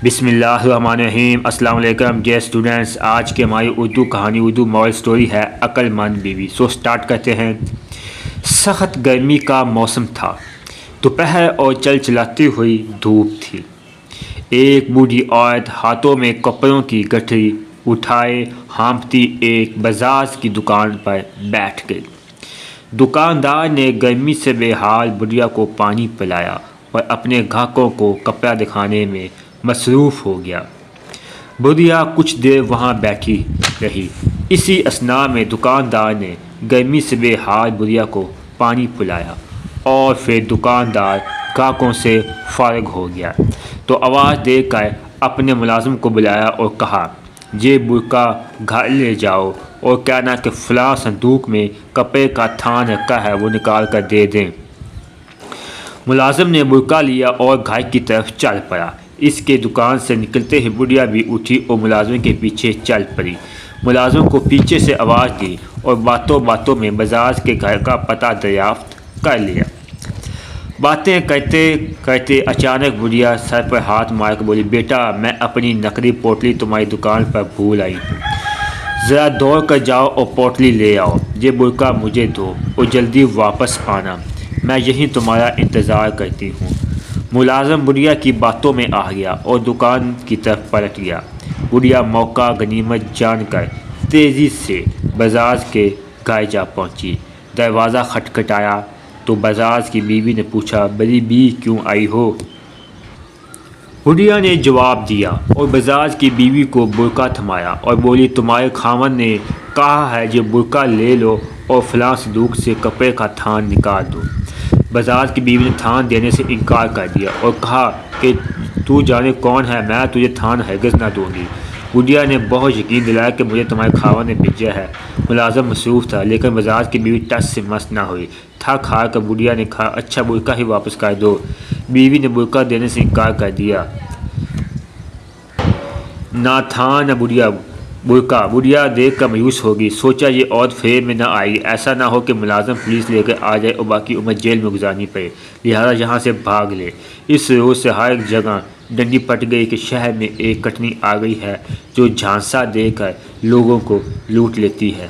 بسم اللہ الرحمن الرحیم۔ السلام علیکم ڈیئر اسٹوڈنٹس، آج کی ہماری اردو کہانی اردو مورل سٹوری ہے عقل مند بیوی۔ سٹارٹ کرتے ہیں۔ سخت گرمی کا موسم تھا، دوپہر اور چلچلاتی ہوئی دھوپ تھی۔ ایک بوڑھی عورت ہاتھوں میں کپڑوں کی گٹھری اٹھائے ہانپتی ایک بازار کی دکان پر بیٹھ گئی۔ دکاندار نے گرمی سے بے حال بڑھیا کو پانی پلایا اور اپنے گاہکوں کو کپڑا دکھانے میں مصروف ہو گیا۔ بڑھیا کچھ دیر وہاں بیٹھی رہی۔ اسی اثناء میں دکاندار نے گرمی سے بے حال بڑھیا کو پانی پلایا اور پھر دکاندار گاہکوں سے فارغ ہو گیا تو آواز دے کر اپنے ملازم کو بلایا اور کہا، یہ بڑکا گھر لے جاؤ اور کہنا کہ فلاں صندوق میں کپڑے کا تھان رکھا ہے، وہ نکال کر دے دیں۔ ملازم نے بڑکا لیا اور گھر کی طرف چل پڑا۔ اس کے دکان سے نکلتے ہی بڑھیا بھی اٹھی اور ملازم کے پیچھے چل پڑی۔ ملازم کو پیچھے سے آواز دی اور باتوں باتوں میں بازار کے گھر کا پتہ دریافت کر لیا۔ باتیں کرتے کرتے اچانک بڑھیا سر پر ہاتھ مار کر بولی، بیٹا میں اپنی نقدی پوٹلی تمہاری دکان پر بھول آئی ہوں، ذرا دوڑ کر جاؤ اور پوٹلی لے آؤ۔ یہ بڑکا مجھے دو اور جلدی واپس آنا، میں یہیں تمہارا انتظار کرتی ہوں۔ ملازم بڑھیا کی باتوں میں آ گیا اور دکان کی طرف پلٹ گیا۔ بڑھیا موقع غنیمت جان کر تیزی سے بازار کے گھر جا پہنچی۔ دروازہ کھٹکھٹایا تو بازار کی بیوی نے پوچھا، بڑی بی کیوں آئی ہو؟ بڑھیا نے جواب دیا اور بازار کی بیوی کو بڑکا تھمایا اور بولی، تمہارے خاوند نے کہا ہے یہ بڑکا لے لو اور فلاں صندوق سے کپڑے کا تھان نکال دو۔ بازار کی بیوی نے تھان دینے سے انکار کر دیا اور کہا کہ تو جانے کون ہے، میں تجھے تھان ہرگز نہ دوں گی۔ بڑھیا نے بہت یقین دلایا کہ مجھے تمہارے خاوند نے بھیجا ہے۔ ملازم مصروف تھا لیکن بازار کی بیوی ٹس سے مس نہ ہوئی۔ تھک ہار کر بڑھیا نے کہا، اچھا بڑکا ہی واپس کر دو۔ بیوی نے بڑکا دینے سے انکار کر دیا۔ نہ تھان نہ بڑکا۔ بڑھیا دیکھ کر مایوس ہوگی، سوچا یہ عورت فریب میں نہ آئے گی، ایسا نہ ہو کہ ملازم پولیس لے کر آ جائے اور باقی عمر جیل میں گزارنی پڑے، لہذا یہاں سے بھاگ لے۔ اس روز سے ہر جگہ ڈنڈی پٹ گئی کہ شہر میں ایک کٹنی آ گئی ہے جو جھانسا دے کر لوگوں کو لوٹ لیتی ہے۔